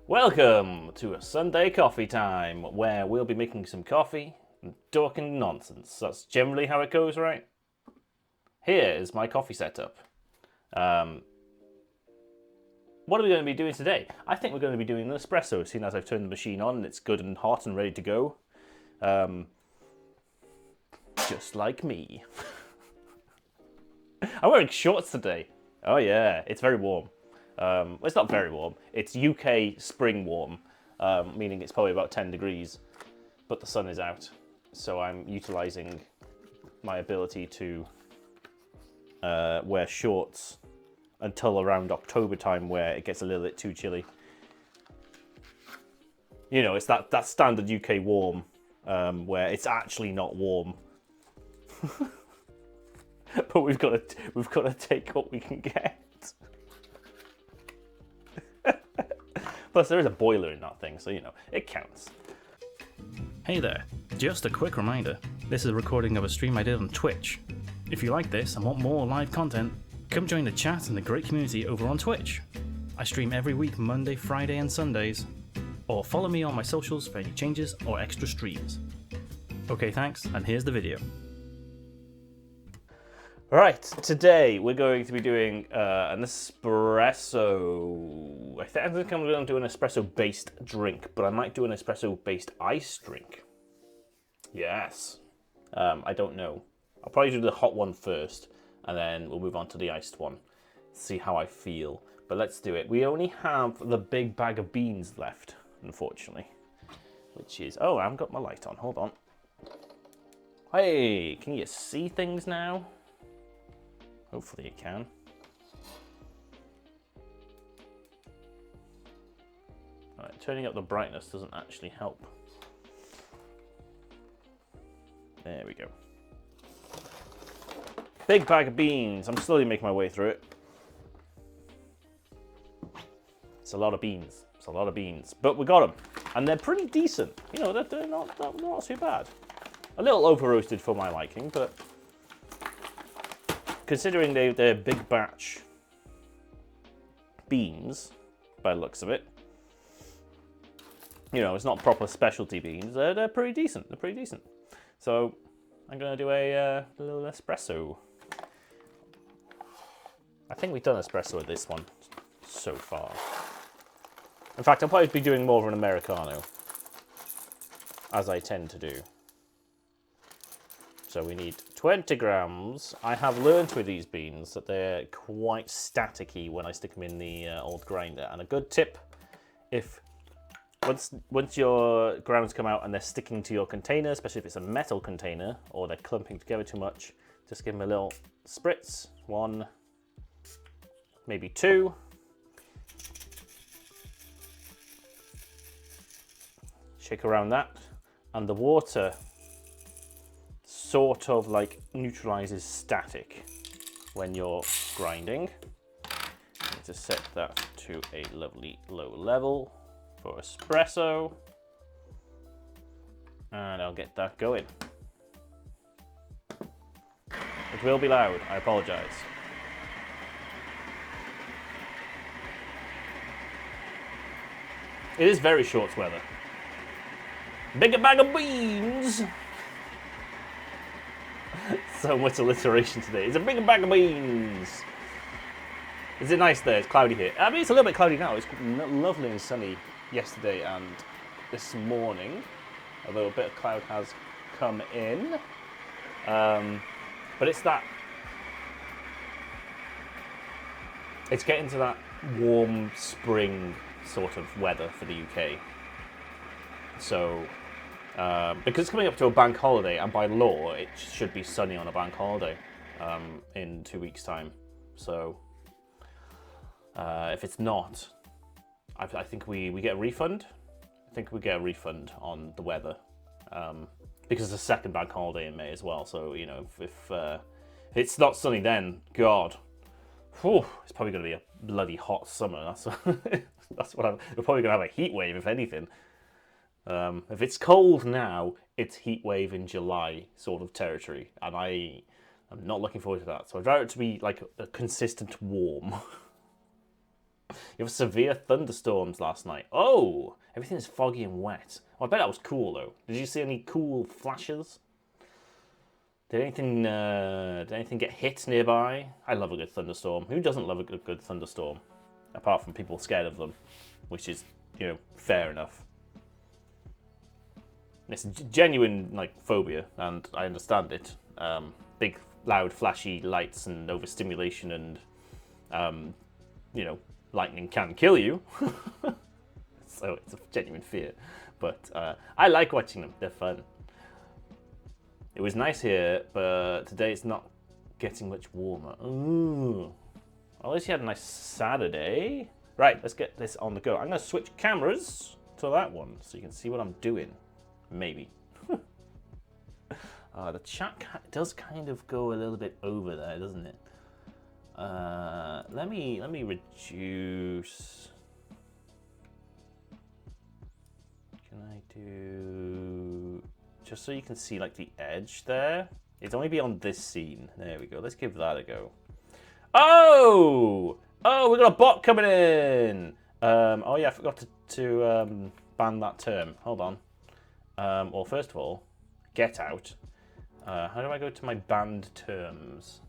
Welcome to a Sunday coffee time, where we'll be making some coffee and talking nonsense. That's generally how it goes, right? Here is my coffee setup. What are we going to be doing today? I think we're going to be doing an espresso, seeing as I've turned the machine on and it's good and hot and ready to go. Just like me. I'm wearing shorts today. Oh yeah, it's very warm. Well, it's not very warm. It's UK spring warm, meaning it's probably about 10 degrees, but the sun is out. So I'm utilizing my ability to wear shorts until around October time, where it gets a little bit too chilly. You know, it's that standard UK warm, where it's actually not warm. But we've got to take what we can get. Plus, there is a boiler in that thing, so you know it counts. Hey there! Just a quick reminder: this is a recording of a stream I did on Twitch. If you like this and want more live content, come join the chat and the great community over on Twitch. I stream every week, Monday, Friday, and Sundays. Or follow me on my socials for any changes or extra streams. Okay, thanks, and here's the video. Right, today we're going to be doing an espresso. I think I'm going to do an espresso-based drink, but I might do an espresso-based iced drink. Yes. I don't know. I'll probably do the hot one first, and then we'll move on to the iced one. See how I feel. But let's do it. We only have the big bag of beans left, unfortunately. Which is... Oh, I haven't got my light on. Hold on. Hey, can you see things now? Hopefully you can. Alright, turning up the brightness doesn't actually help. There we go. Big bag of beans. I'm slowly making my way through it. It's a lot of beans. It's a lot of beans. But we got them. And they're pretty decent. You know, they're not too bad. A little over-roasted for my liking, but... Considering they're big batch beans, by the looks of it, you know, it's not proper specialty beans. They're pretty decent. They're pretty decent. So I'm gonna do a little espresso. I think we've done espresso with this one so far. In fact, I'll probably be doing more of an Americano, as I tend to do. So we need 20 grams. I have learned with these beans that they're quite staticky when I stick them in the old grinder. And a good tip, if once your grounds come out and they're sticking to your container, especially if it's a metal container or they're clumping together too much, just give them a little spritz. 1, maybe 2. Shake around that, and the water sort of like neutralizes static when you're grinding. Need to set that to a lovely low level for espresso, and I'll get that going. It will be loud, I apologize. It is very short weather. Bigger bag of beans! So much alliteration today. It's a big bag of beans. Is it nice there? It's cloudy here. I mean, it's a little bit cloudy now. It's lovely and sunny yesterday and this morning. Although a bit of cloud has come in. But it's that... It's getting to that warm spring sort of weather for the UK. So... because it's coming up to a bank holiday, and by law, it should be sunny on a bank holiday in 2 weeks' time. So, if it's not, I think we get a refund. I think we get a refund on the weather because it's a second bank holiday in May as well. So, you know, if it's not sunny then, God, whew, it's probably going to be a bloody hot summer. That's what we're probably going to have a heat wave, if anything. If it's cold now, it's heat wave in July sort of territory, and I am not looking forward to that. So I'd rather it to be like a consistent warm. You have severe thunderstorms last night. Oh, everything's foggy and wet. Oh, I bet that was cool though. Did you see any cool flashes? Did anything get hit nearby? I love a good thunderstorm. Who doesn't love a good thunderstorm? Apart from people scared of them, which is, you know, fair enough. It's a genuine like phobia, and I understand it. Big, loud, flashy lights and overstimulation, and you know, lightning can kill you. So it's a genuine fear. But I like watching them. They're fun. It was nice here, but today it's not getting much warmer. Ooh. At least you had a nice Saturday. Right, let's get this on the go. I'm going to switch cameras to that one so you can see what I'm doing. Maybe. The chat does kind of go a little bit over there, doesn't it? Let me reduce. Can I do just so you can see like the edge there? It's only be on this scene. There we go. Let's give that a go. Oh, we got a bot coming in. Oh yeah, I forgot to ban that term. Hold on. Well, first of all, get out. How do I go to my banned terms?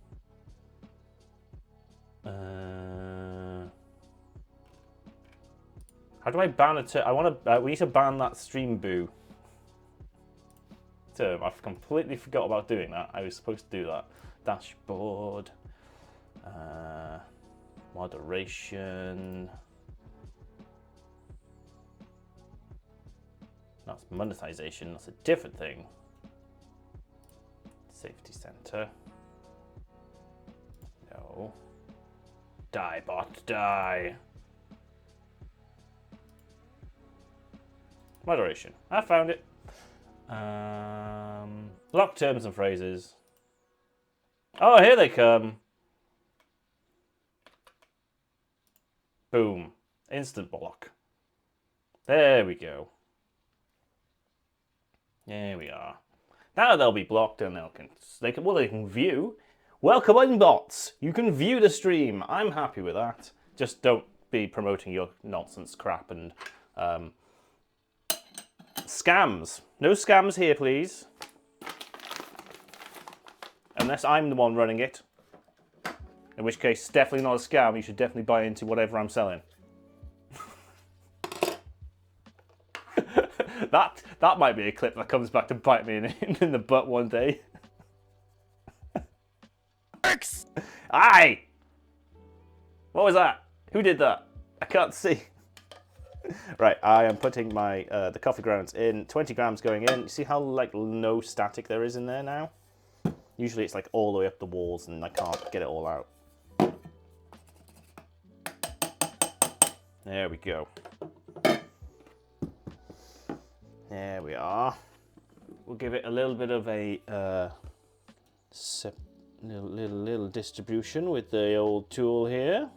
How do I ban a term? We need to ban that stream boo term. I've completely forgot about doing that. I was supposed to do that. Dashboard. Moderation. That's monetization. That's a different thing. Safety center. No. Die, bot, die. Moderation. I found it. Block terms and phrases. Oh, here they come. Boom. Instant block. There we go. There we are. Now they'll be blocked and they can view. Welcome in, bots. You can view the stream. I'm happy with that. Just don't be promoting your nonsense crap and scams. No scams here, please. Unless I'm the one running it. In which case, it's definitely not a scam. You should definitely buy into whatever I'm selling. That might be a clip that comes back to bite me in the butt one day. Aye! What was that? Who did that? I can't see. Right, I am putting my the coffee grounds in. 20 grams going in. You see how like no static there is in there now? Usually it's like all the way up the walls and I can't get it all out. There we go. There we are. We'll give it a little bit of a little distribution with the old tool here.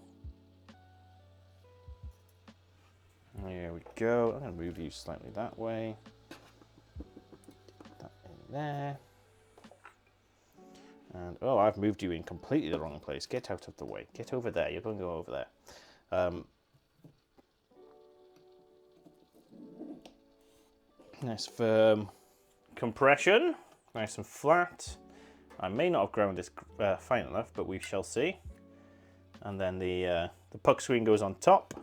There we go. I'm going to move you slightly that way. Put that in there. And oh, I've moved you in completely the wrong place. Get out of the way. Get over there. You're going to go over there. Nice firm compression. Nice and flat. I may not have ground this fine enough, but we shall see. And then the puck screen goes on top.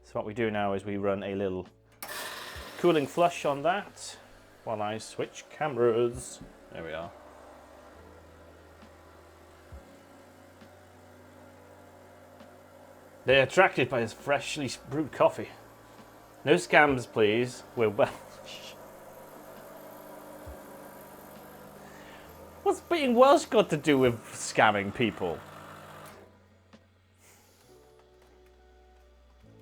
So what we do now is we run a little cooling flush on that while I switch cameras. There we are. They're attracted by his freshly brewed coffee. No scams, please. We're well. What's being Welsh got to do with scamming people?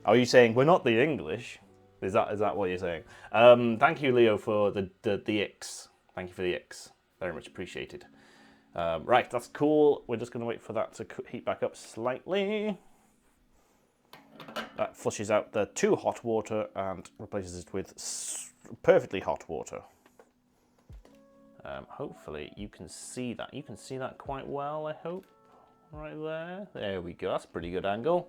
Are you saying we're not the English? Is that what you're saying? Thank you, Leo, for the X. Thank you for the X. Very much appreciated. Right, that's cool. We're just going to wait for that to heat back up slightly. That flushes out the too hot water and replaces it with perfectly hot water. Hopefully you can see that. You can see that quite well, I hope. Right there. There we go. That's a pretty good angle.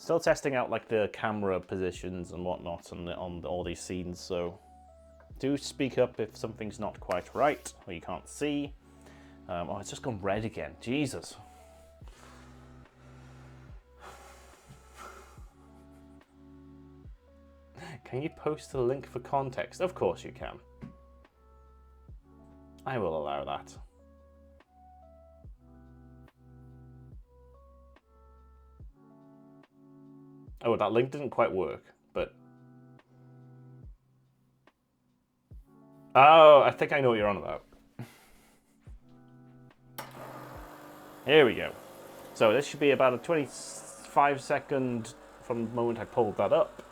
Still testing out like the camera positions and whatnot on all these scenes, so do speak up if something's not quite right or you can't see. Oh, it's just gone red again. Jesus. Can you post the link for context? Of course you can. I will allow that. Oh, that link didn't quite work, but... Oh, I think I know what you're on about. Here we go. So this should be about a 25-second from the moment I pulled that up.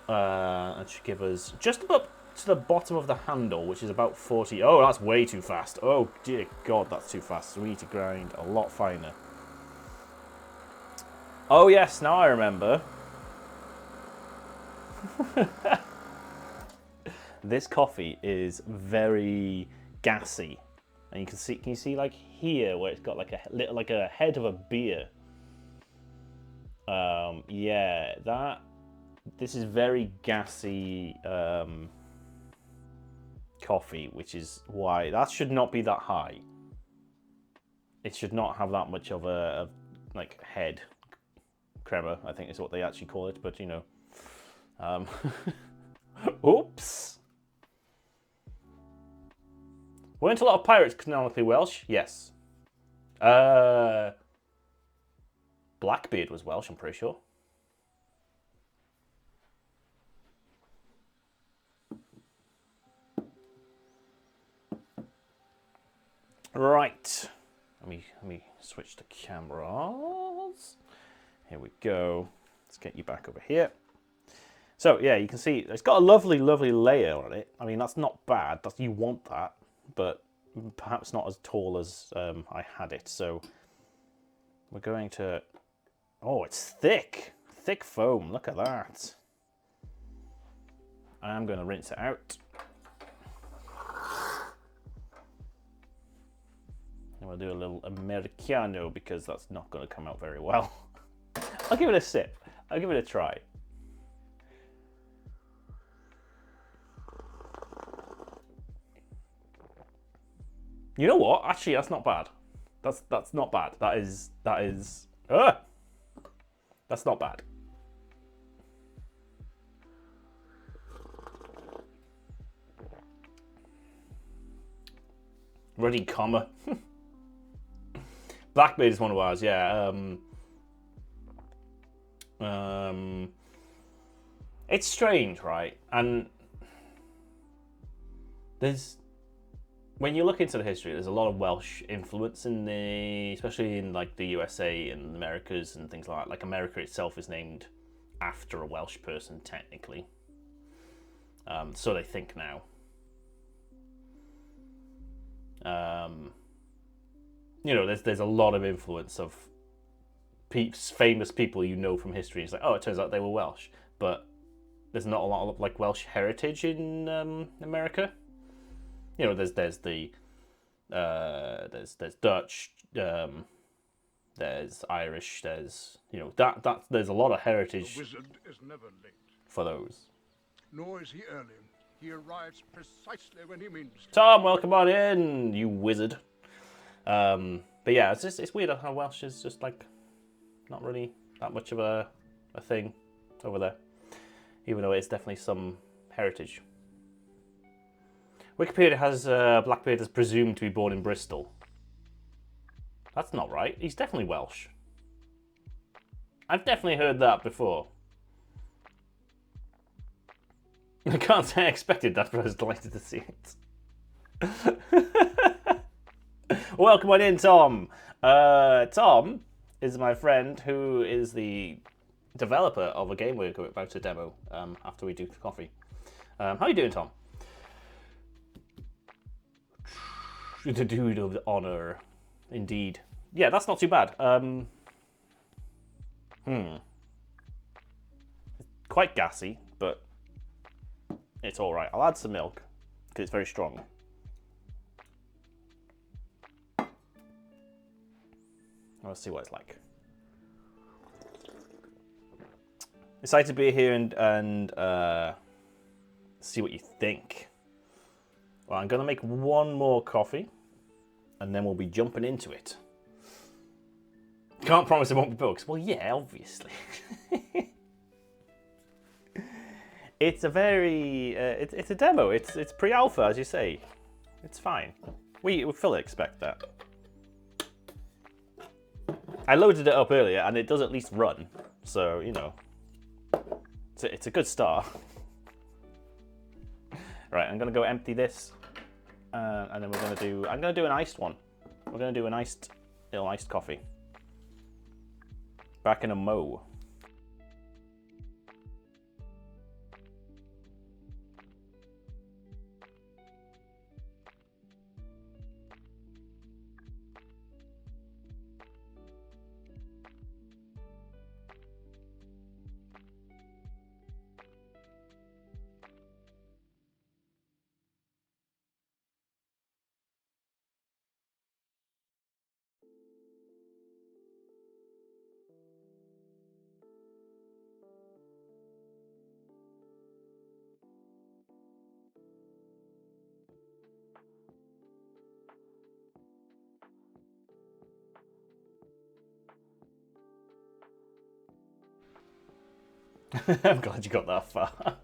That should give us just about to the bottom of the handle, which is about 40. Oh, that's way too fast. Oh, dear God, that's too fast. So we need to grind a lot finer. Oh, yes, now I remember. This coffee is very gassy. And you can you see like here where it's got like a little, like a head of a beer. Yeah, this is very gassy coffee, which is why that should not be that high. It should not have that much of a like head. Crema, I think is what they actually call it, but you know. Oops. Weren't a lot of pirates canonically Welsh? Yes. Blackbeard was Welsh, I'm pretty sure. Right. Let me switch the cameras. Here we go. Let's get you back over here. So yeah, you can see it's got a lovely, lovely layer on it. I mean, that's not bad. You want that, but perhaps not as tall as I had it. So we're going to... Oh, it's thick. Thick foam. Look at that. I'm going to rinse it out. And we'll do a little Americano because that's not going to come out very well. I'll give it a sip. I'll give it a try. You know what? Actually, that's not bad. That's not bad. That is. That's not bad. Ruddy comma. Blackbeard is one of ours, yeah. It's strange, right? And when you look into the history, there's a lot of Welsh influence in especially in like the USA and the Americas and things like that. Like America itself is named after a Welsh person, technically. So they think now. You know, there's a lot of influence of famous people you know from history. It's like, oh, it turns out they were Welsh, but there's not a lot of like Welsh heritage in America. You know, there's Dutch, there's Irish, there's there's a lot of heritage. The wizard is never late. For those. Nor is he early. He arrives precisely when he means to. Tom, welcome on in, you wizard. But yeah, it's weird how Welsh is just like not really that much of a thing over there, even though it's definitely some heritage. Wikipedia has Blackbeard is presumed to be born in Bristol. That's not right. He's definitely Welsh. I've definitely heard that before. I can't say I expected that, but I was delighted to see it. Welcome on in, Tom. Tom is my friend who is the developer of a game we're about to demo after we do coffee. How are you doing, Tom? The dude of the honor, indeed. Yeah, that's not too bad. Quite gassy, but it's all right. I'll add some milk because it's very strong. Let's see what it's like. Excited to be here and see what you think. Well, I'm going to make one more coffee, and then we'll be jumping into it. Can't promise there won't be bugs. Well, yeah, obviously. It's a very, it's a demo. It's pre-alpha, as you say. It's fine. We fully expect that. I loaded it up earlier, and it does at least run. So, you know, it's a good start. Right, I'm gonna go empty this, and then I'm gonna do an iced one. We're gonna do a little iced coffee. Back in a mo. I'm glad you got that far.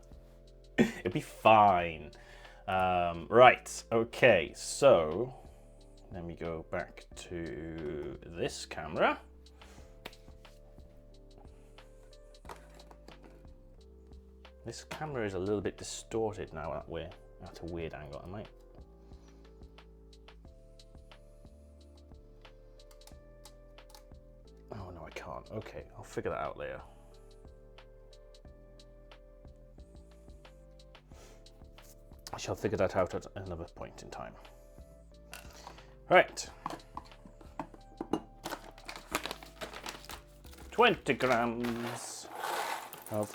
It'll be fine. Right, okay, so let me go back to this camera. This camera is a little bit distorted now that we're at a weird angle. I might. Oh no, I can't. Okay, I'll figure that out later. I shall figure that out at another point in time. Right. 20 grams of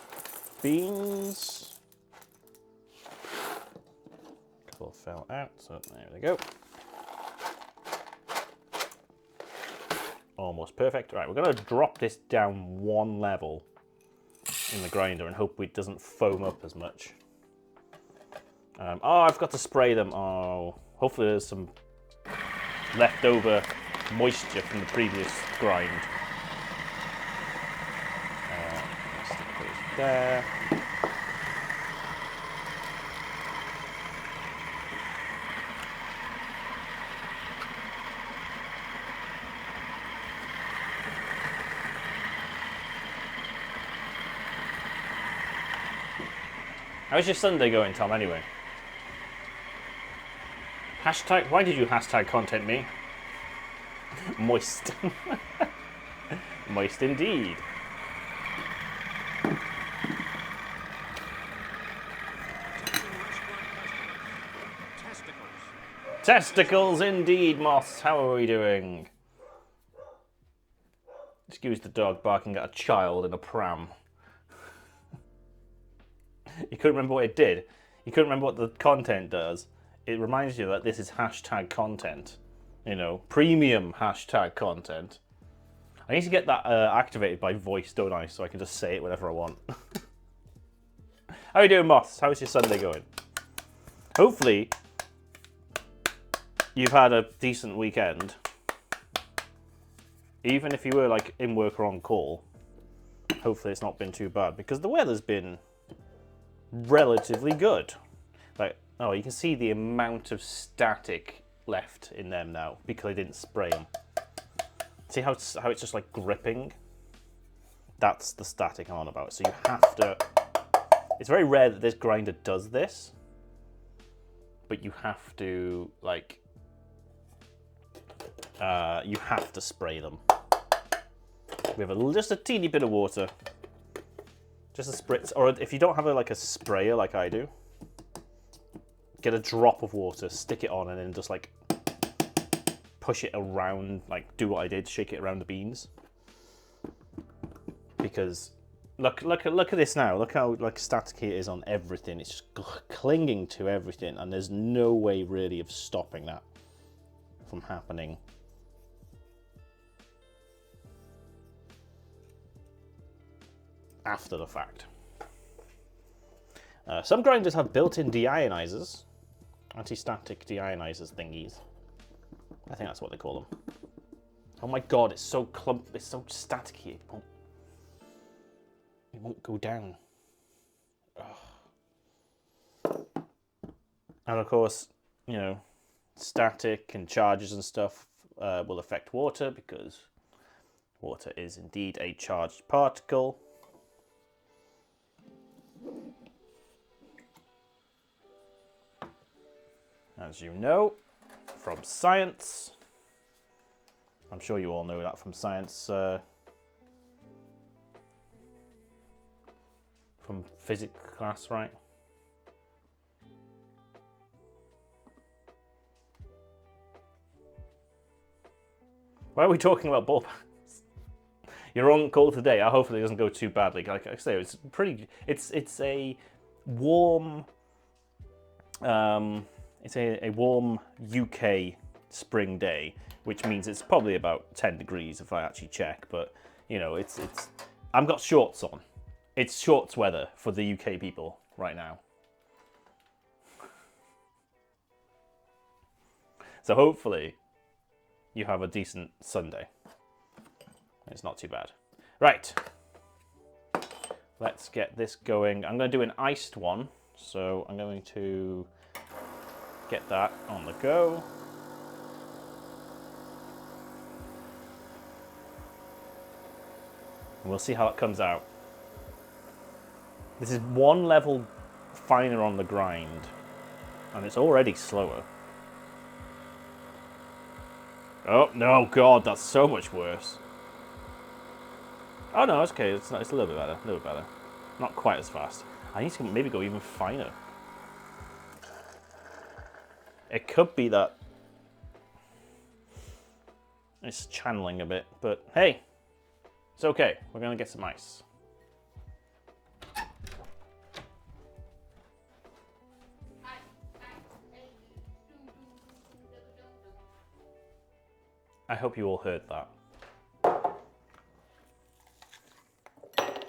beans. A couple fell out, so there we go. Almost perfect. Right, we're going to drop this down one level in the grinder and hope it doesn't foam up as much. Oh, I've got to spray them. Oh, hopefully there's some leftover moisture from the previous grind. Stick those there. How's your Sunday going, Tom, anyway? Hashtag, why did you hashtag content me? Moist. Moist indeed. Testicles indeed, Moss. How are we doing? Excuse the dog barking at a child in a pram. You couldn't remember what it did. You couldn't remember what the content does. It reminds you that this is hashtag content. You know, premium hashtag content. I need to get that activated by voice, don't I? So I can just say it whenever I want. How are you doing, Moss? How's your Sunday going? Hopefully, you've had a decent weekend. Even if you were like in work or on call, hopefully it's not been too bad because the weather's been relatively good. Like, oh, you can see the amount of static left in them now because I didn't spray them. See how it's just like gripping? That's the static I'm on about. So you have to, it's very rare that this grinder does this, but you have to like, you have to spray them. We have just a teeny bit of water. Just a spritz, or if you don't have like a sprayer like I do, get a drop of water, stick it on, and then just like push it around, like do what I did, shake it around the beans. Because look at this now. Look how like staticky it is on everything. It's just clinging to everything, and there's no way really of stopping that from happening. after the fact. Some grinders have built-in deionizers, anti-static deionizers thingies. I think that's what they call them. Oh my god, it's so it's so staticky. It won't go down. Ugh. And of course, you know, static and charges and stuff will affect water because water is indeed a charged particle. As you know from science, I'm sure you all know that from science, from physics class, right? Why are we talking about ball pens? You're on call today. Hopefully it doesn't go too badly. Like I say, it's pretty. It's a warm. It's a warm UK spring day, which means it's probably about 10 degrees if I actually check. But you know, it's. I've got shorts on. It's shorts weather for the UK people right now. So hopefully you have a decent Sunday. It's not too bad. Right. Let's get this going. I'm going to do an iced one. So I'm going to get that on the go. And we'll see how it comes out. This is one level finer on the grind, and it's already slower. Oh, no, God, that's so much worse. Oh, no, it's okay. It's a little bit better. A little bit better. Not quite as fast. I need to maybe go even finer. It could be that it's channeling a bit, but hey, it's okay. We're going to get some ice. I hope you all heard that.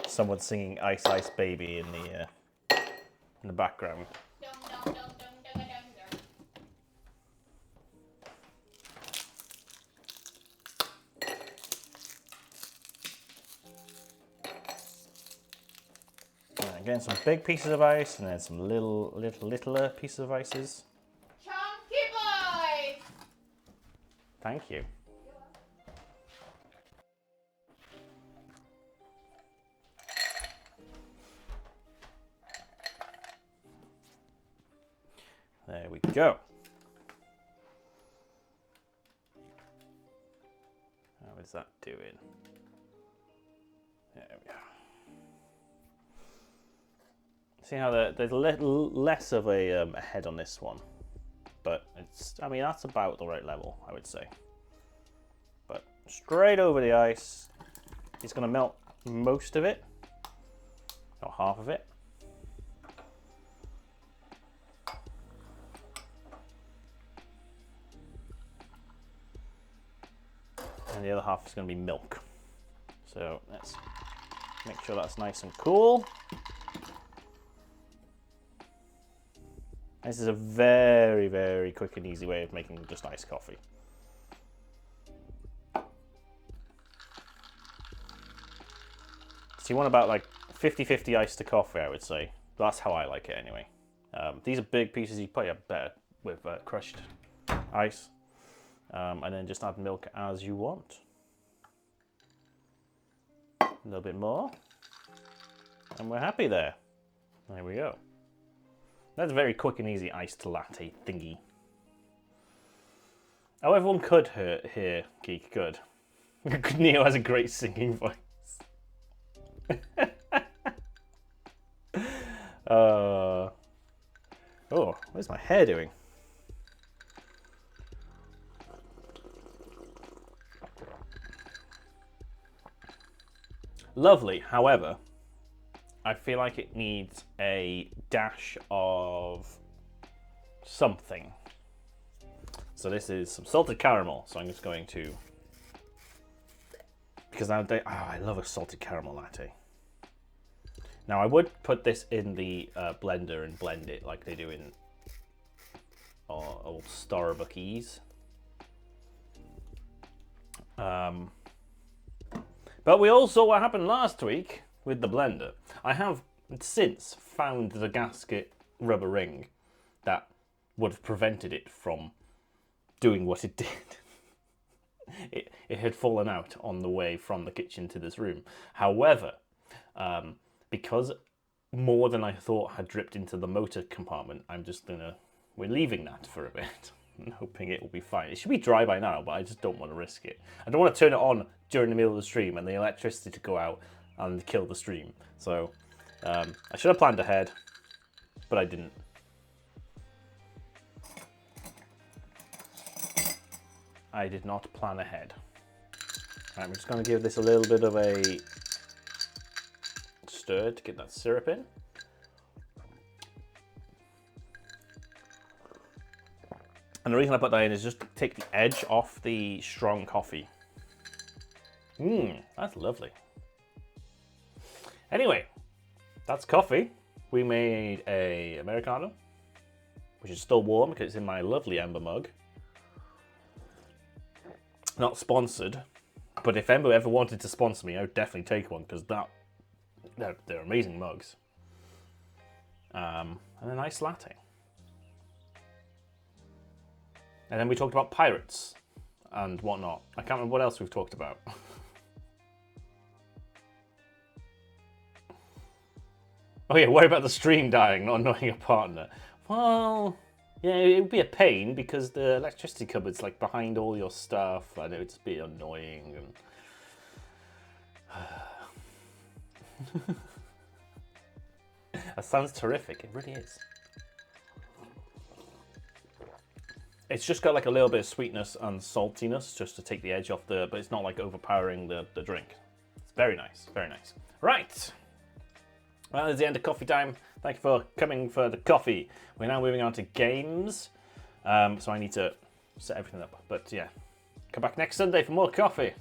Someone singing "Ice Ice Baby" in the background. Again, some big pieces of ice, and then some littler pieces of ices. Chunky boy! Thank you. There we go. How is that doing? There we go. See how there's a little less of a head on this one, but I mean that's about the right level, I would say. But straight over the ice, it's going to melt most of it, or half of it. And the other half is going to be milk. So let's make sure that's nice and cool. This is a very, very quick and easy way of making just iced coffee. So you want about like 50-50 ice to coffee, I would say. That's how I like it anyway. These are big pieces. You probably have better with crushed ice. And then just add milk as you want. A little bit more. And we're happy there. There we go. That's a very quick and easy iced latte thingy. Oh, everyone could hear Geek. Good. Neo has a great singing voice. Oh, what's my hair doing? Lovely. However, I feel like it needs a dash of something. So this is some salted caramel. So I'm just going to, because I love a salted caramel latte. Now I would put this in the blender and blend it like they do in old Starbuckies. But we all saw what happened last week with the blender. I have since found the gasket rubber ring that would have prevented it from doing what it did. It had fallen out on the way from the kitchen to this room. However, because more than I thought had dripped into the motor compartment, we're leaving that for a bit. I'm hoping it will be fine. It should be dry by now, but I just don't want to risk it. I don't want to turn it on during the middle of the stream and the electricity to go out and kill the stream. So I should have planned ahead, but I didn't. I did not plan ahead. Right, I'm just going to give this a little bit of a stir to get that syrup in. And the reason I put that in is just to take the edge off the strong coffee. That's lovely. Anyway, that's coffee. We made a Americano, which is still warm because it's in my lovely Ember mug. Not sponsored, but if Ember ever wanted to sponsor me, I would definitely take one because they're amazing mugs. And a nice latte. And then we talked about pirates and whatnot. I can't remember what else we've talked about. Oh yeah, worry about the stream dying, not knowing a partner. Well, yeah, it would be a pain because the electricity cupboard's like behind all your stuff and it would just be annoying. And that sounds terrific, it really is. It's just got like a little bit of sweetness and saltiness just to take the edge off but it's not like overpowering the drink. It's very nice, very nice. Right. Well, that's the end of coffee time. Thank you for coming for the coffee. We're now moving on to games. So I need to set everything up. But yeah, come back next Sunday for more coffee.